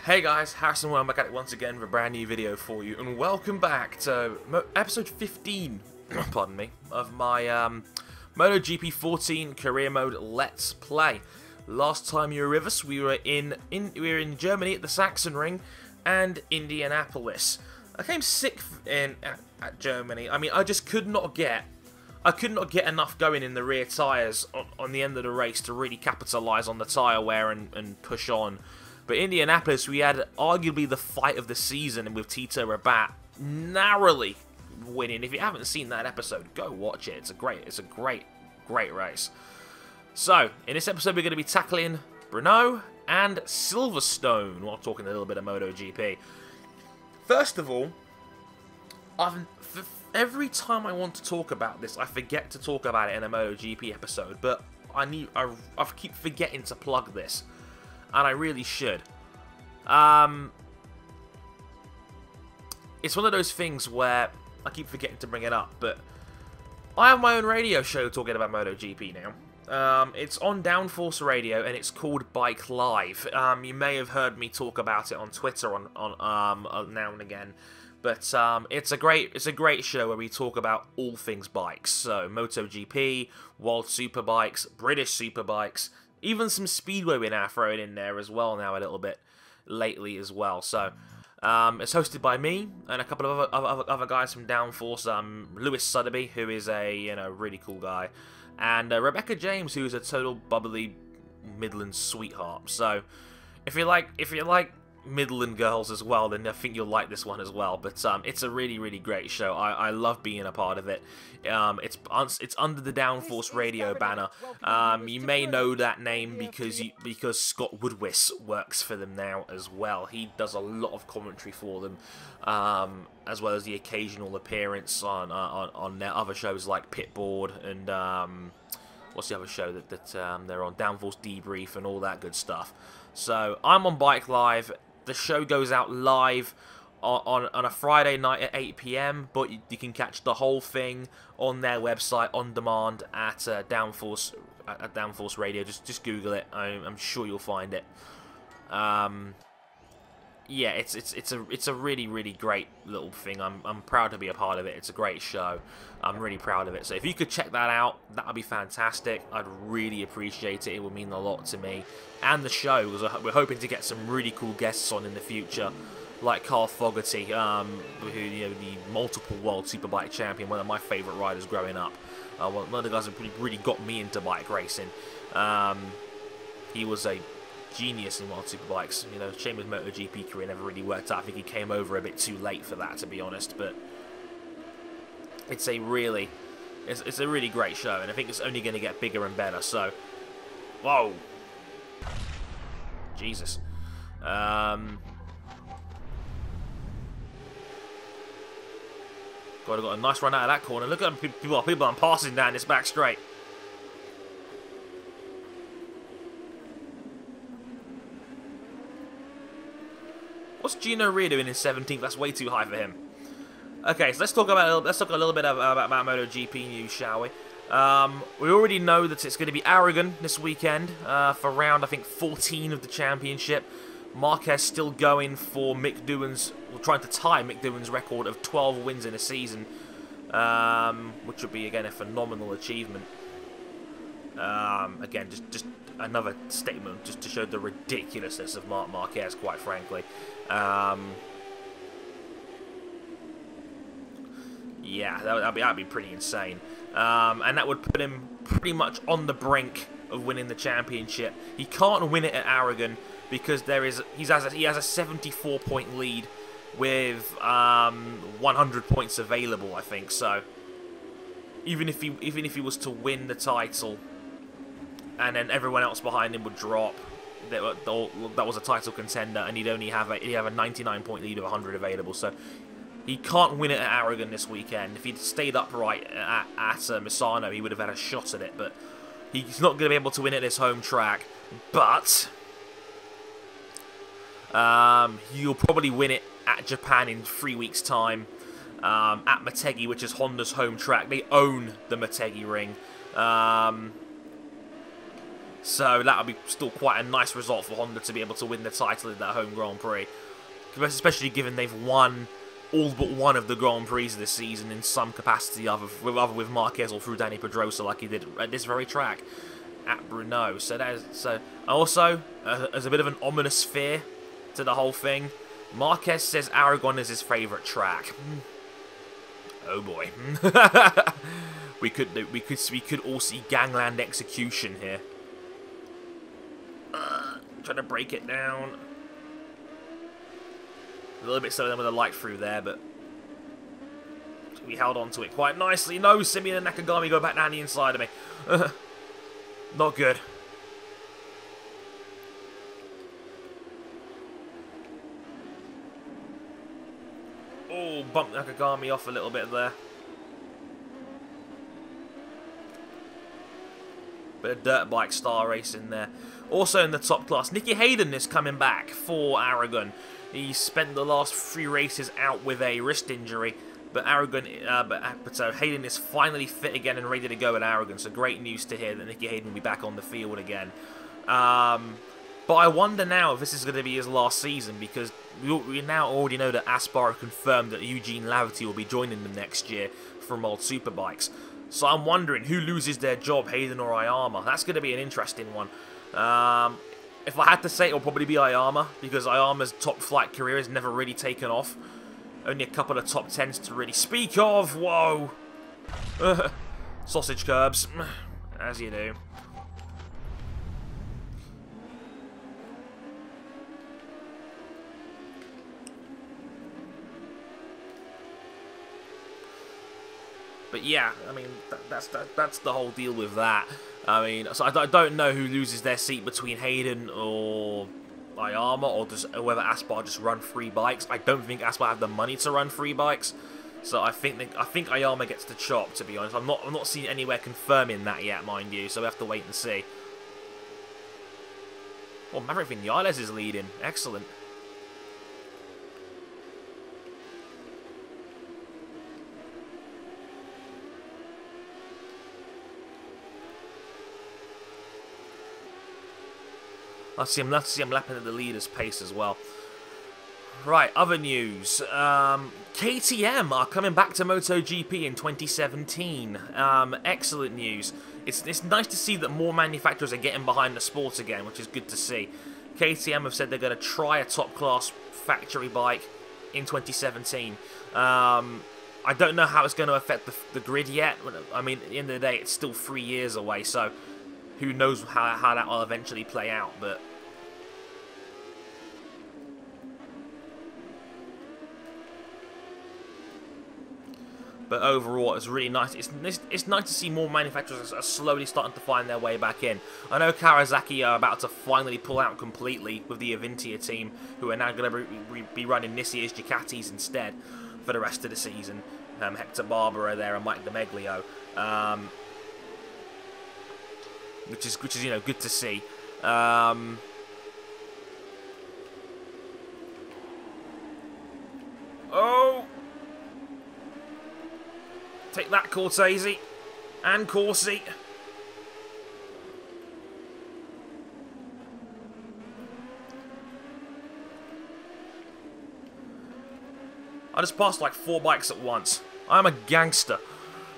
Hey guys, Harrison, I'm back at it once again with a brand new video for you, and welcome back to episode 15, pardon me, of my MotoGP 14 career mode Let's Play. Last time you were with us, we were in Germany at the Saxon Ring and Indianapolis. I came sixth at Germany. I mean, I just could not get enough going in the rear tyres on the end of the race to really capitalise on the tyre wear and push on. But Indianapolis, we had arguably the fight of the season with Tito Rabat narrowly winning. If you haven't seen that episode, go watch it. It's a great race. So, in this episode, we're going to be tackling Brno and Silverstone while talking a little bit of MotoGP. I want to talk about this, I forget to talk about it in a MotoGP episode, but I keep forgetting to plug this. And I really should. It's one of those things where I keep forgetting to bring it up, but I have my own radio show talking about MotoGP now. It's on Downforce Radio, and it's called Bike Live. You may have heard me talk about it on Twitter on now and again, but it's a great show where we talk about all things bikes. So MotoGP, World Superbikes, British Superbikes. Even some Speedway we're now throwing in there as well now a little bit lately as well. So it's hosted by me and a couple of other guys from Downforce. Lewis Sotheby, who is a really cool guy, and Rebecca James, who is a total bubbly Midland sweetheart. So if you like Midland girls as well, then I think you'll like this one as well. But it's a really great show. I love being a part of it. It's under the Downforce Radio banner. You may know that name because Scott Woodwiss works for them now as well. He does a lot of commentary for them, as well as the occasional appearance on their other shows like Pitboard and what's the other show that they're on? Downforce Debrief and all that good stuff. So I'm on Bike Live. The show goes out live on a Friday night at 8 PM, but you can catch the whole thing on their website on demand at Downforce Radio. Just Google it. I'm sure you'll find it. Yeah, it's a really great little thing. I'm proud to be a part of it. It's a great show. I'm really proud of it. So if you could check that out, that would be fantastic. I'd really appreciate it. It would mean a lot to me and the show, because we're hoping to get some really cool guests on in the future, like Carl Fogarty, who the multiple World Superbike champion, one of my favourite riders growing up. One of the guys that really got me into bike racing. He was a genius in World Superbikes. Shame his MotoGP career never really worked out. I think he came over a bit too late for that, to be honest. But it's a really great show, and I think it's only going to get bigger and better. So, whoa, Jesus. Got a nice run out of that corner. Look at them, people are passing down this back straight. What's Gino Rea doing in 17th? That's way too high for him. Okay, so let's talk a little bit about MotoGP news, shall we? We already know that it's going to be Aragon this weekend for round, I think, 14 of the championship. Marquez still going for trying to tie Mick Doohan's record of 12 wins in a season, which would be, again, a phenomenal achievement. Again, just another statement just to show the ridiculousness of Marc Marquez, quite frankly. Yeah, that'd be pretty insane. And that would put him pretty much on the brink of winning the championship. He can't win it at Aragon because he has a 74-point lead with 100 points available, I think. So even if he was to win the title, and then everyone else behind him would drop, that was a title contender, and he'd have a 99-point lead of 100 available. So he can't win it at Aragon this weekend. If he'd stayed upright at Misano, he would have had a shot at it. But he's not going to be able to win it at his home track. But he'll probably win it at Japan in 3 weeks' time. At Motegi, which is Honda's home track. They own the Motegi ring. So that would be still quite a nice result for Honda to be able to win the title in that home Grand Prix. Especially given they've won all but one of the Grand Prix this season in some capacity, either with Marquez or through Dani Pedrosa, like he did at this very track at Brno. So also, as a bit of an ominous fear to the whole thing, Marquez says Aragon is his favourite track. Oh boy. we could all see gangland execution here. Trying to break it down. A little bit slower than with a light through there, but we held on to it quite nicely. No, Simeon and Nakagami go back down the inside of me. Not good. Oh, bumped Nakagami off a little bit there. Bit of dirt bike star race in there. Also in the top class, Nicky Hayden is coming back for Aragon. He spent the last 3 races out with a wrist injury, but Hayden is finally fit again and ready to go at Aragon. So great news to hear that Nicky Hayden will be back on the field again. But I wonder now if this is going to be his last season, because we now already know that Aspar confirmed that Eugene Laverty will be joining them next year from World Superbikes. So I'm wondering who loses their job, Hayden or Ayama. That's going to be an interesting one. If I had to say, it will probably be Ayama, because Ayama's top flight career has never really taken off. Only a couple of top 10s to really speak of. Whoa. Sausage curbs, as you do. But yeah, I mean, that's the whole deal with that. I mean, so I don't know who loses their seat between Hayden or Ayama, or whether Aspar just run 3 bikes. I don't think Aspar have the money to run 3 bikes, so I think Ayama gets the chop. To be honest, I'm not seeing anywhere confirming that yet, mind you. So we have to wait and see. Well, Maverick Vinales is leading. Excellent. Let's see him lapping at the leader's pace as well. Right, other news. KTM are coming back to MotoGP in 2017. Excellent news. It's nice to see that more manufacturers are getting behind the sport again, which is good to see. KTM have said they're going to try a top-class factory bike in 2017. I don't know how it's going to affect the grid yet. I mean, at the end of the day, it's still 3 years away, so who knows how that will eventually play out, but overall, it's really nice. It's nice to see more manufacturers are slowly starting to find their way back in. I know Kawasaki are about to finally pull out completely with the Avintia team, who are now going to be running this year's Ducatis instead for the rest of the season. Hector Barbera there and Mike DeMeglio. Which is you know, good to see. Oh! Take that, Cortese. And Corsi. I just passed like 4 bikes at once. I'm a gangster.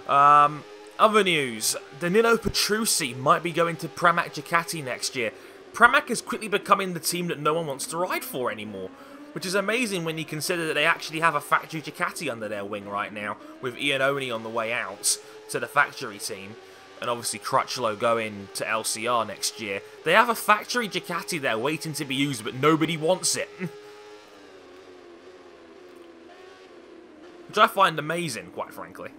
Other news, Danilo Petrucci might be going to Pramac Ducati next year. Pramac is quickly becoming the team that no one wants to ride for anymore, which is amazing when you consider that they actually have a factory Ducati under their wing right now, with Iannone on the way out to the factory team, and obviously Crutchlow going to LCR next year. They have a factory Ducati there waiting to be used, but nobody wants it. Which I find amazing, quite frankly.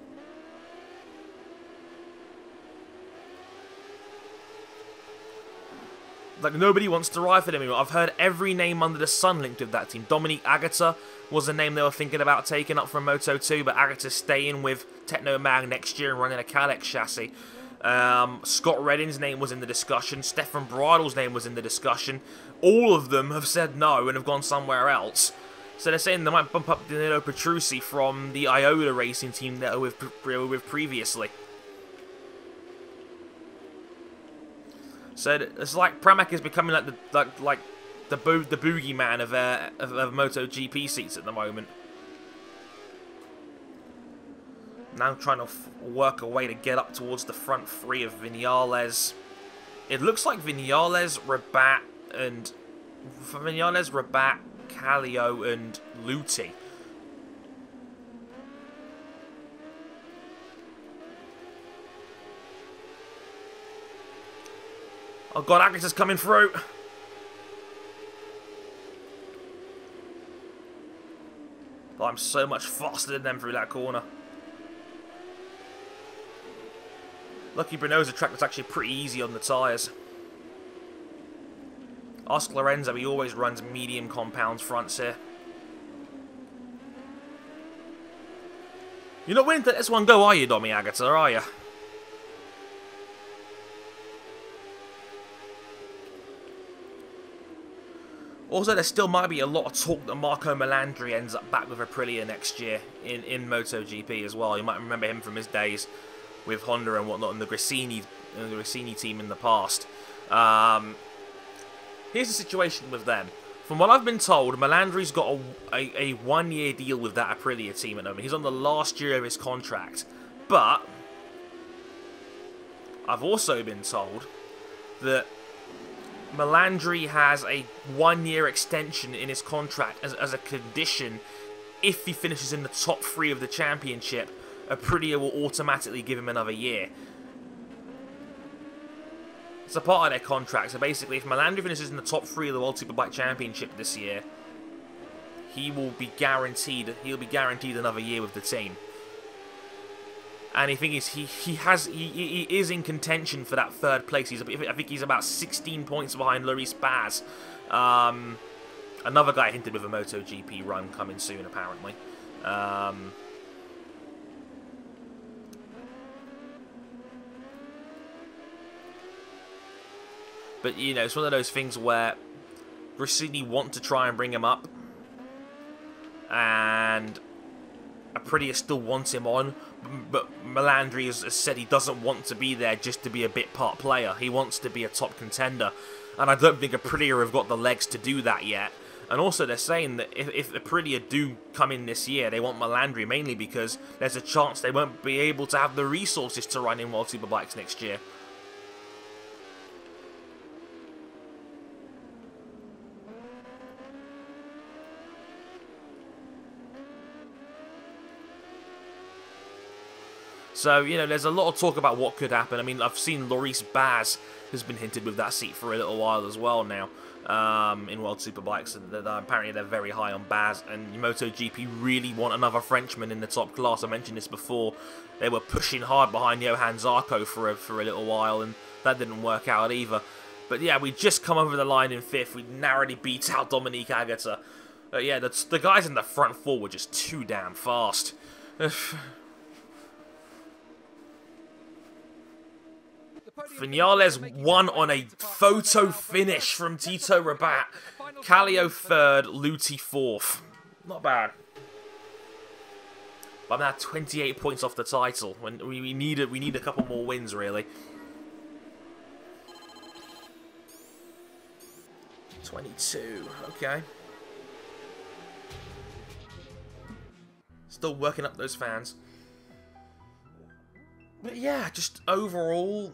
Like, nobody wants to ride for them anymore. I've heard every name under the sun linked with that team. Dominique Agata was a name they were thinking about taking up from Moto 2, but Agata's staying with Technomag next year and running a Kalex chassis. Scott Redding's name was in the discussion. Stefan Bradl's name was in the discussion. All of them have said no and have gone somewhere else. So they're saying they might bump up Danilo Petrucci from the Iota racing team that they were with previously. So it's like Pramac is becoming like the boogeyman of MotoGP seats at the moment. Now trying to work a way to get up towards the front three of Vinales. It looks like Vinales, Rabat, Kallio, and Luti. Oh god, Agnes coming through. Oh, I'm so much faster than them through that corner. Lucky Brno's a track that's actually pretty easy on the tyres. Ask Lorenzo, he always runs medium compounds fronts here. You're not willing to let this one go, are you, Domi Agata, are you? Also, there still might be a lot of talk that Marco Melandri ends up back with Aprilia next year in MotoGP as well. You might remember him from his days with Honda and whatnot, and the Gresini team in the past. Here's the situation with them. From what I've been told, Melandri's got a one-year deal with that Aprilia team at the moment. He's on the last year of his contract. But I've also been told that Melandri has a one-year extension in his contract as a condition. If he finishes in the top 3 of the championship, Aprilia will automatically give him another year. It's a part of their contract. So basically, if Melandri finishes in the top 3 of the World Superbike Championship this year, he'll be guaranteed another year with the team. And the thing is, he is in contention for that 3rd place. I think he's about 16 points behind Loris Baz. Another guy hinted with a MotoGP run coming soon, apparently. But, you know, it's one of those things where Gresini want to try and bring him up. And Aprilia still wants him on. But Melandri has said he doesn't want to be there just to be a bit part player. He wants to be a top contender. And I don't think Aprilia have got the legs to do that yet. And also they're saying that if Aprilia do come in this year, they want Melandri mainly because there's a chance they won't be able to have the resources to run in World Superbikes next year. So, you know, there's a lot of talk about what could happen. I mean, I've seen Loris Baz has been hinted with that seat for a little while as well now in World Superbikes. Apparently they're very high on Baz, and MotoGP really want another Frenchman in the top class. I mentioned this before. They were pushing hard behind Johan Zarco for a little while, and that didn't work out either. But yeah, we just come over the line in 5th. We narrowly beat out Dominique Agata. Yeah, the guys in the front 4 were just too damn fast. Vinales won on a photo finish from Tito Rabat. Kallio 3rd, Luti 4th. Not bad. But I'm now 28 points off the title. When we need a couple more wins, really. 22. Okay. Still working up those fans. But yeah, just overall,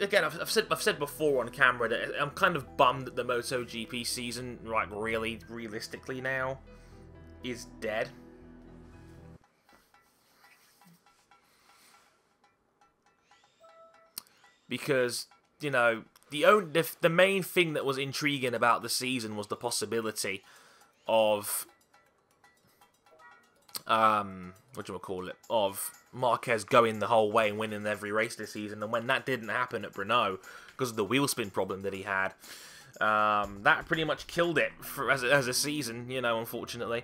again, I've said before on camera that I'm kind of bummed that the MotoGP season, like really, realistically now, is dead. Because, you know, the main thing that was intriguing about the season was the possibility of of Marquez going the whole way and winning every race this season. And when that didn't happen at Brno, because of the wheel spin problem that he had, that pretty much killed it as a season, you know, unfortunately.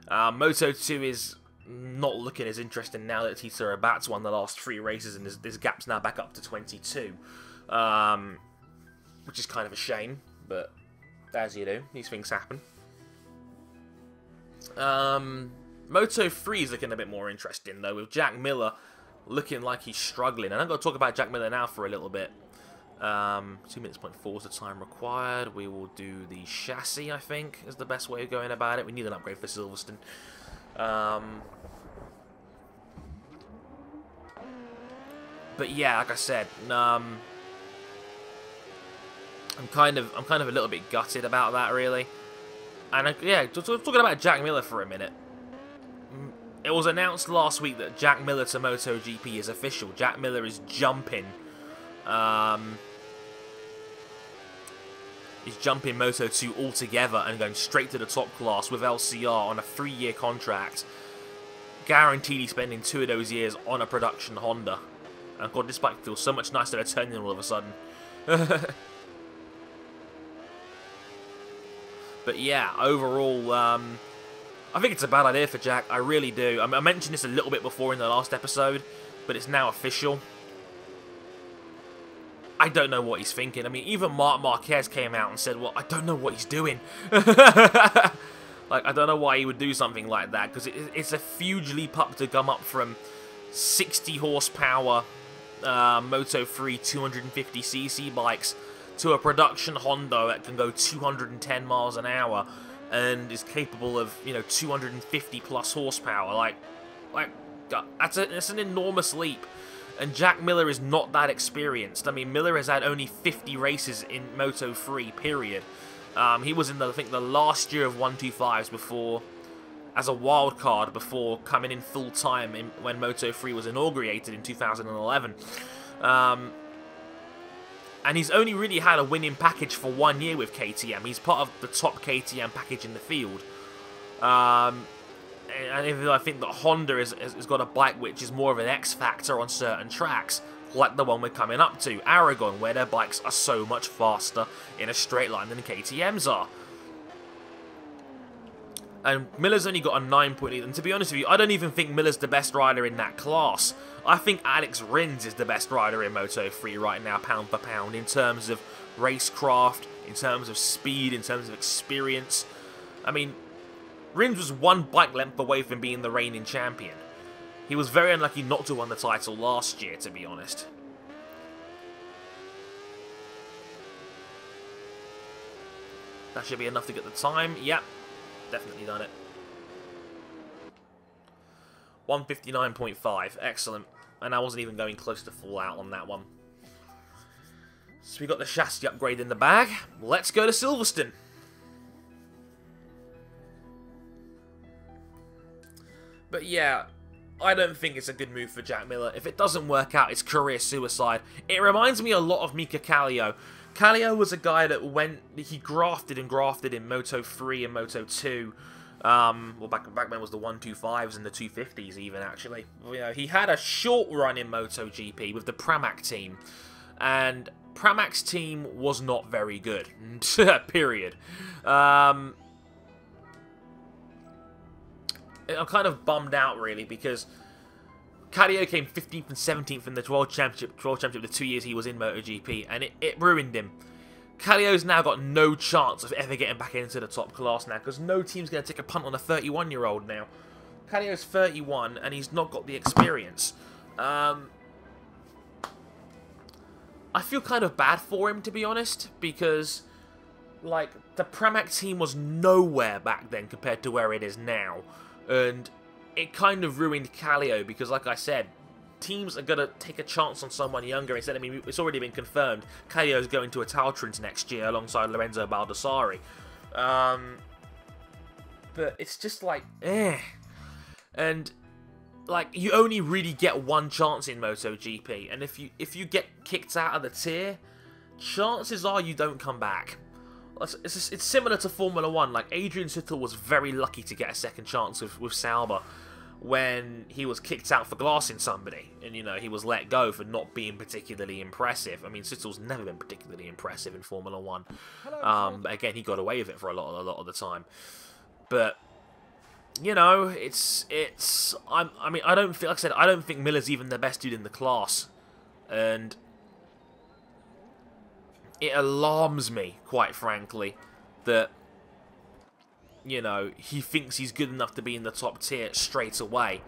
Moto2 is not looking as interesting now that Tito Rabat's won the last 3 races, and this gap's now back up to 22. Which is kind of a shame, but as you do, these things happen. Moto3 is looking a bit more interesting, though, with Jack Miller looking like he's struggling. And I'm going to talk about Jack Miller now for a little bit. 2 minutes point 4 is the time required. We will do the chassis, I think, is the best way of going about it. We need an upgrade for Silverstone. But yeah, like I said, I'm kind of a little bit gutted about that, really. And yeah, talking about Jack Miller for a minute. It was announced last week that Jack Miller to MotoGP is official. Jack Miller is jumping. He's jumping Moto2 altogether and going straight to the top class with LCR on a 3-year contract. Guaranteed he's spending 2 of those years on a production Honda. And God, this bike feels so much nicer to turn in all of a sudden. But yeah, overall, I think it's a bad idea for Jack. I really do. I mentioned this a little bit before in the last episode, but it's now official. I don't know what he's thinking. I mean, even Marc Marquez came out and said, well, I don't know what he's doing. Like, I don't know why he would do something like that, because it's a huge leap up to come up from 60 horsepower Moto3 250cc bikes to a production Honda that can go 210 miles an hour and is capable of, you know, 250 plus horsepower. Like that's an enormous leap. And Jack Miller is not that experienced. I mean, Miller has had only 50 races in Moto3, period. He was in, I think, the last year of 125s before, as a wild card, before coming in full time when Moto3 was inaugurated in 2011. And he's only really had a winning package for 1 year with KTM. He's part of the top KTM package in the field. And I think that Honda has got a bike which is more of an X factor on certain tracks, like the one we're coming up to, Aragon, where their bikes are so much faster in a straight line than KTM's are. And Miller's only got a 9.8, and to be honest with you, I don't even think Miller's the best rider in that class. I think Alex Rins is the best rider in Moto3 right now, pound for pound, in terms of racecraft, in terms of speed, in terms of experience. I mean, Rins was 1 bike length away from being the reigning champion. He was very unlucky not to win the title last year, to be honest. That should be enough to get the time. Yep, definitely done it. 159.5, excellent. And I wasn't even going close to full out on that one. So we got the chassis upgrade in the bag. Let's go to Silverstone. But yeah, I don't think it's a good move for Jack Miller. If it doesn't work out, it's career suicide. It reminds me a lot of Mika Kallio. Kallio was a guy that he grafted and grafted in Moto3 and Moto2. Well, back when it was the 125s and the 250s even, actually. You know, he had a short run in MotoGP with the Pramac team. And Pramac's team was not very good. Period. I'm kind of bummed out, really, because Kallio came 15th and 17th in the World Championship the 2 years he was in MotoGP, and it ruined him. Kallio's now got no chance of ever getting back into the top class now, because no team's going to take a punt on a 31-year-old now. Kallio's 31, and he's not got the experience. I feel kind of bad for him, to be honest, because, like, the Pramac team was nowhere back then compared to where it is now. And it kind of ruined Kallio because, like I said, teams are going to take a chance on someone younger instead. I mean, it's already been confirmed. Kallio's going to Italtrans next year alongside Lorenzo Baldassari. But it's just like, eh. And, like, you only really get one chance in MotoGP. And if you get kicked out of the tier, chances are you don't come back. It's similar to Formula 1. Like, Adrian Sutil was very lucky to get a second chance with Sauber when he was kicked out for glassing somebody. And, you know, he was let go for not being particularly impressive. I mean, Sutil's never been particularly impressive in Formula 1. But again, he got away with it for a lot of the time. But, you know, I mean, I don't feel, like I said, I don't think Miller's even the best dude in the class. And it alarms me, quite frankly, that, you know, he thinks he's good enough to be in the top tier straight away.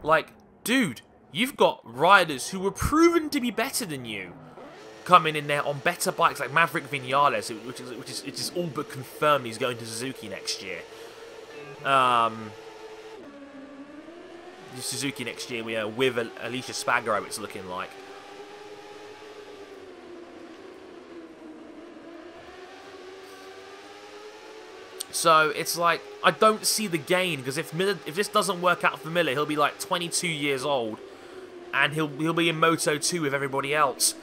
Like, dude, you've got riders who were proven to be better than you. coming in there on better bikes like Maverick Vinales, which is all but confirmed he's going to Suzuki next year. Suzuki next year, with Alicia Spagaro, it's looking like. So it's like, I don't see the gain, because if this doesn't work out for Miller, he'll be like 22 years old, and he'll be in Moto 2 with everybody else.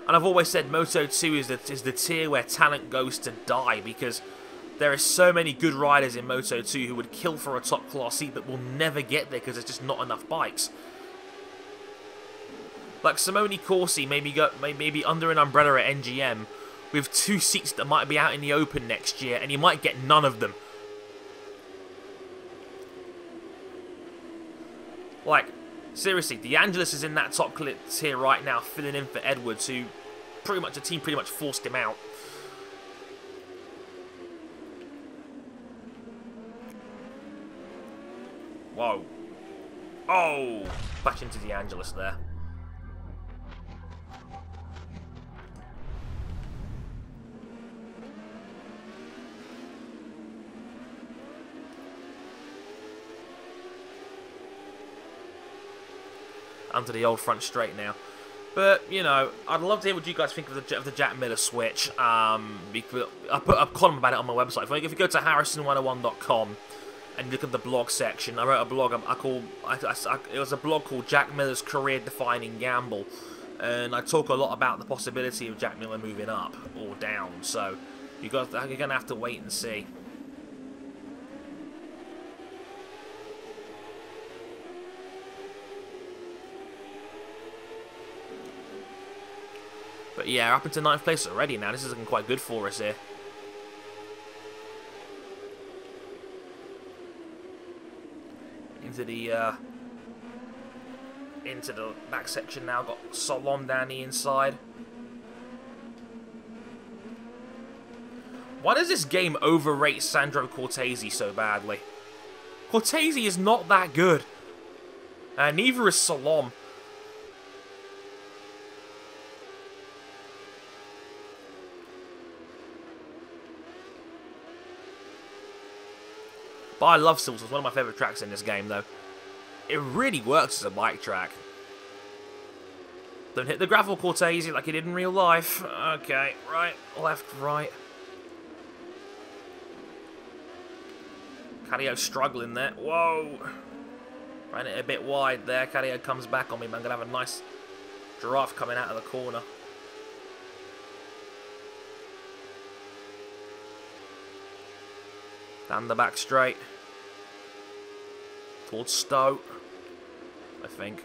And I've always said Moto 2 is the tier where talent goes to die, because there are so many good riders in Moto 2 who would kill for a top class seat but will never get there because there's just not enough bikes. Like Simone Corsi, maybe under an umbrella at NGM, with 2 seats that might be out in the open next year, and you might get none of them. Like, seriously, DeAngelis is in that top tier right now, filling in for Edwards, who the team pretty much forced him out. Whoa. Oh! Back into DeAngelis there. Onto the old front straight now. But, you know, I'd love to hear what you guys think of the Jack Miller switch. Because I put a column about it on my website. If you go to harrison101.com and look at the blog section, I wrote a blog it was a blog called Jack Miller's Career-Defining Gamble. And I talk a lot about the possibility of Jack Miller moving up or down. So, you're going to have to wait and see. But yeah, up into 9th place already now. This is looking quite good for us here. Into the back section now. Got Solom down the inside. Why does this game overrate Sandro Cortese so badly? Cortese is not that good. Neither is Solom. But I love Sills. It's one of my favourite tracks in this game, though. It really works as a bike track. Don't hit the gravel, Cortese, like you did in real life. Okay, right, left, right. Caddio struggling there. Whoa! Ran it a bit wide there. Caddio comes back on me, but I'm going to have a nice giraffe coming out of the corner. Down the back straight. Towards Stowe, I think.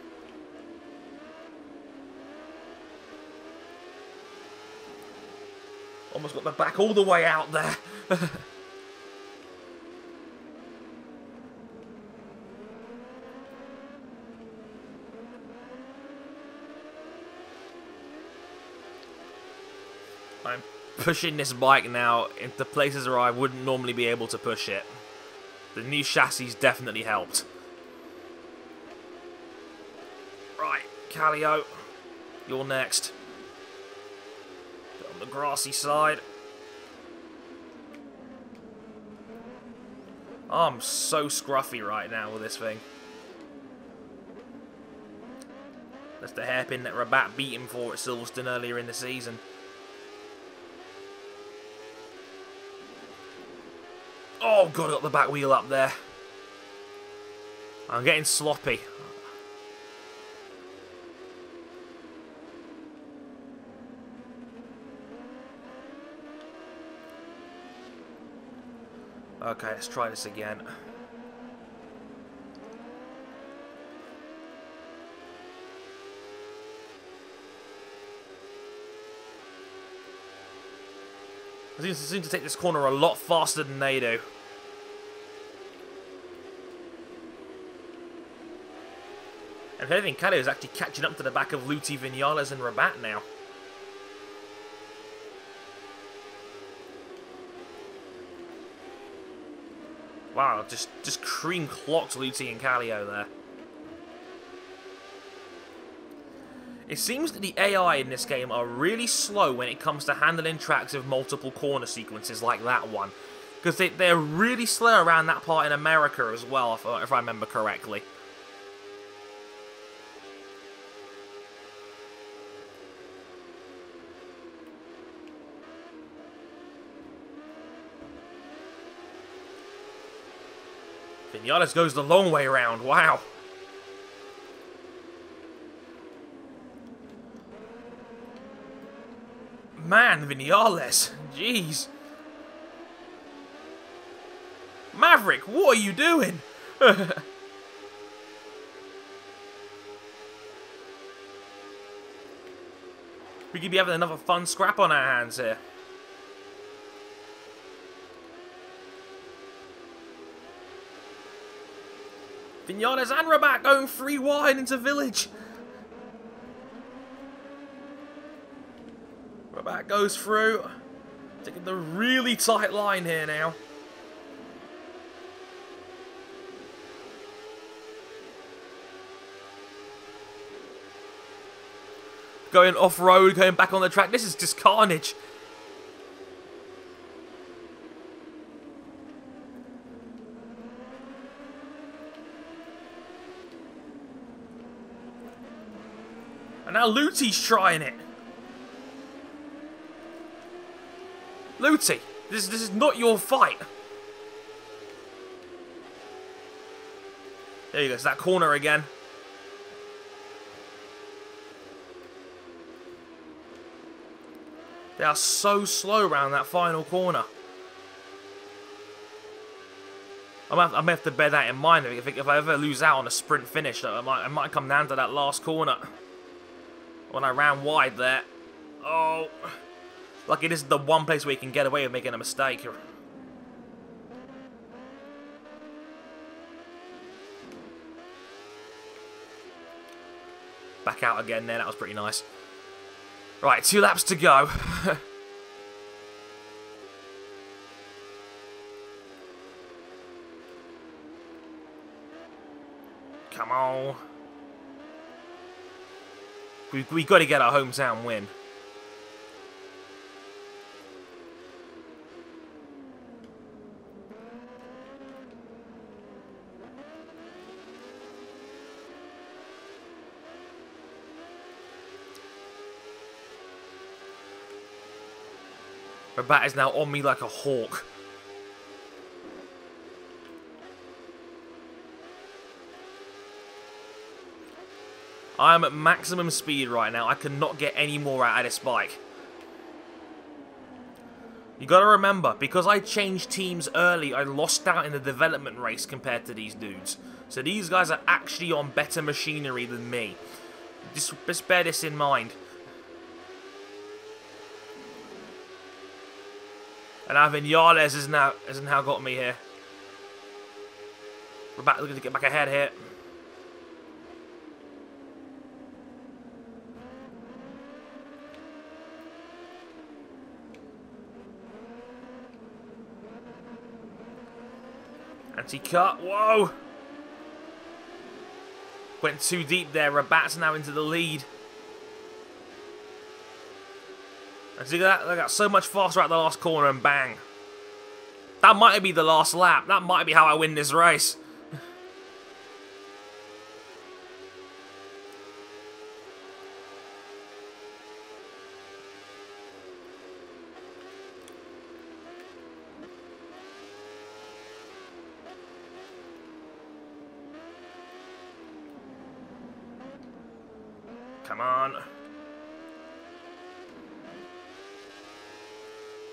Almost got the back all the way out there. I'm pushing this bike now into places where I wouldn't normally be able to push it. The new chassis definitely helped. Right, Callio, you're next. Get on the grassy side. Oh, I'm so scruffy right now with this thing. That's the hairpin that Rabat beat him for at Silverstone earlier in the season. Oh, God, I got the back wheel up there. I'm getting sloppy. Okay, let's try this again. I seem to take this corner a lot faster than they do. And if anything, Caddio is actually catching up to the back of Luti, Vinales and Rabat now. Wow, just cream clocked Luti and Callio there. It seems that the AI in this game are really slow when it comes to handling tracks with multiple corner sequences like that one. Because they're really slow around that part in America as well, if I remember correctly. Vinales goes the long way around, wow. Man, Vinales, jeez. Maverick, what are you doing? We could be having another fun scrap on our hands here. Vinales and Rabat going 3 wide into Village. Rabat goes through. Taking the really tight line here now. Going off-road, going back on the track. This is just carnage. And now Luti's trying it. Luti, this is not your fight. There you go, it's that corner again. They are so slow around that final corner. I may have to bear that in mind. If I ever lose out on a sprint finish, I might come down to that last corner. When I ran wide there. Oh. Lucky this is the one place where you can get away with making a mistake. Back out again there, that was pretty nice. Right, 2 laps to go. Come on. We've got to get our hometown win. Rabat is now on me like a hawk. I am at maximum speed right now. I cannot get any more out of this bike. You gotta remember, because I changed teams early, I lost out in the development race compared to these dudes. So these guys are actually on better machinery than me. Just bear this in mind. And now Vinales has now got me here. We're looking to get back ahead here. Anti-cut, whoa! Went too deep there, Rabat's now into the lead. And see that? They got so much faster at the last corner and bang. That might be the last lap. That might be how I win this race. Come on.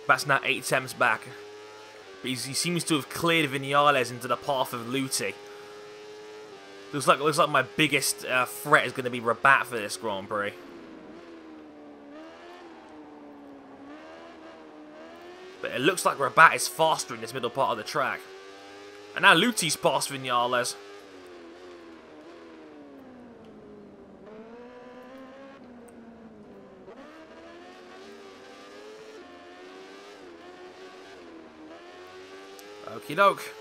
That's now 8 attempts back. But he seems to have cleared Vinales into the path of Luti. Looks like my biggest threat is going to be Rabat for this Grand Prix. But it looks like Rabat is faster in this middle part of the track. And now Luti's past Vinales. Okie doke.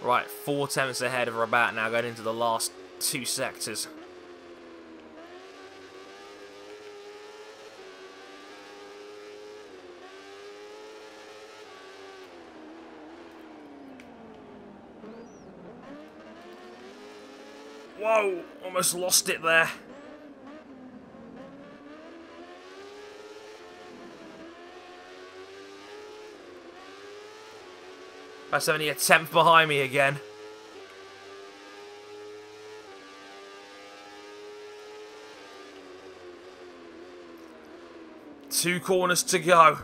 Right, 4 attempts ahead of Rabat now going into the last 2 sectors. Whoa, almost lost it there. That's only a 10th behind me again. Two corners to go.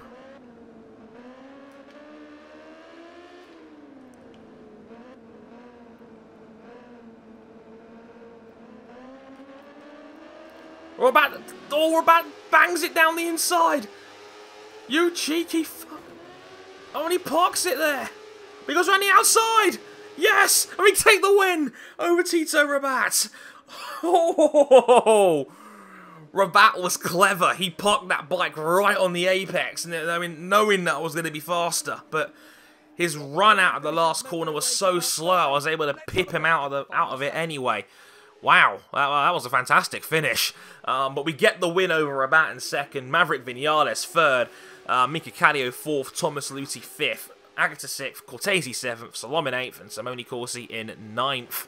Rabat bangs it down the inside. You cheeky fuck. Oh, and he parks it there. He goes around the outside. Yes, and we take the win over Tito Rabat. Oh, Rabat was clever. He parked that bike right on the apex, and I mean, knowing that I was going to be faster, but his run out of the last corner was so slow. I was able to pip him out of it anyway. Wow, that was a fantastic finish. But we get the win over Rabat in second, Maverick Vinales third, Mika Kallio fourth, Thomas Luthi fifth, Agata sixth, Cortese seventh, Salom in eighth, and Simone Corsi in ninth.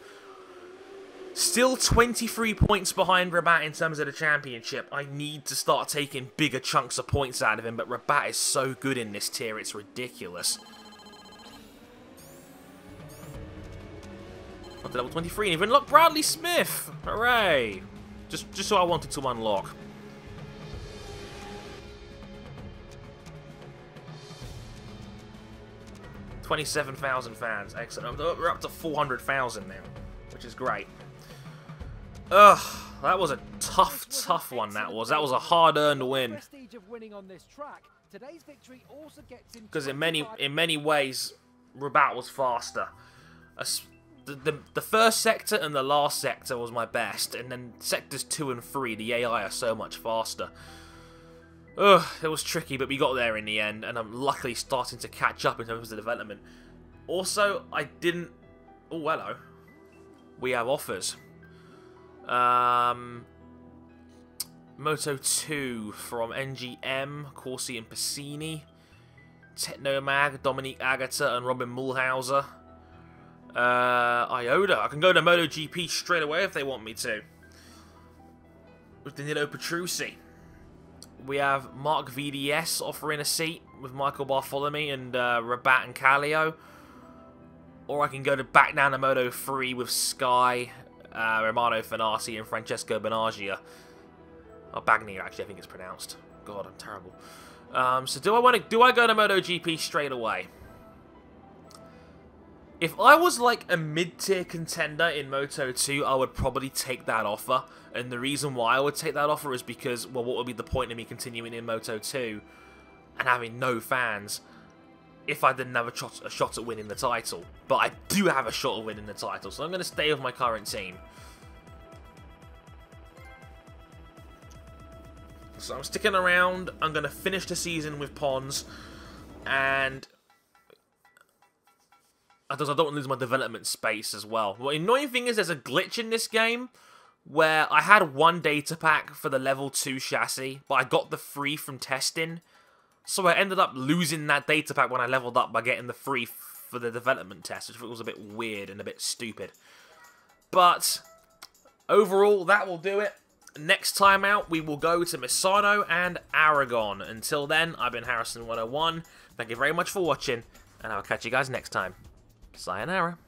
Still 23 points behind Rabat in terms of the championship. I need to start taking bigger chunks of points out of him, but Rabat is so good in this tier, it's ridiculous. Up to level 23, and even unlock Bradley Smith! Hooray! Just what I wanted to unlock. $27,000 fans, excellent. We're up to 400,000 now, which is great. Ugh, that was a tough one. That was a hard-earned win. Because in many ways, Rabat was faster. The first sector and the last sector was my best, and then sectors 2 and 3, the AI are so much faster. Ugh, it was tricky, but we got there in the end, and I'm luckily starting to catch up in terms of development. Also, I didn't... Oh, hello. We have offers. Moto 2 from NGM, Corsi and Pacini. Technomag, Dominique Agata and Robin Mulhauser. Iota. I can go to MotoGP straight away if they want me to. With Danilo Petrucci. We have Mark VDS offering a seat with Michael Bartholomew and Rabat and Kallio. Or I can go back down to Moto 3 with Sky, Romano Fanasi and Francesco Bonaggia. Oh, Bagnia, actually, I think it's pronounced. God, I'm terrible. So do I go to MotoGP straight away? If I was like a mid-tier contender in Moto 2, I would probably take that offer. And the reason why I would take that offer is because, well, what would be the point of me continuing in Moto 2 and having no fans if I didn't have a shot at winning the title? But I do have a shot at winning the title, so I'm going to stay with my current team. So I'm sticking around. I'm going to finish the season with Pons, and I don't want to lose my development space as well. The annoying thing is there's a glitch in this game where I had one data pack for the level 2 chassis, but I got the free from testing. So I ended up losing that data pack when I leveled up by getting the free for the development test, which was a bit weird and a bit stupid. But overall, that will do it. Next time out, we will go to Misano and Aragon. Until then, I've been Harrison101. Thank you very much for watching, and I'll catch you guys next time. Sayonara.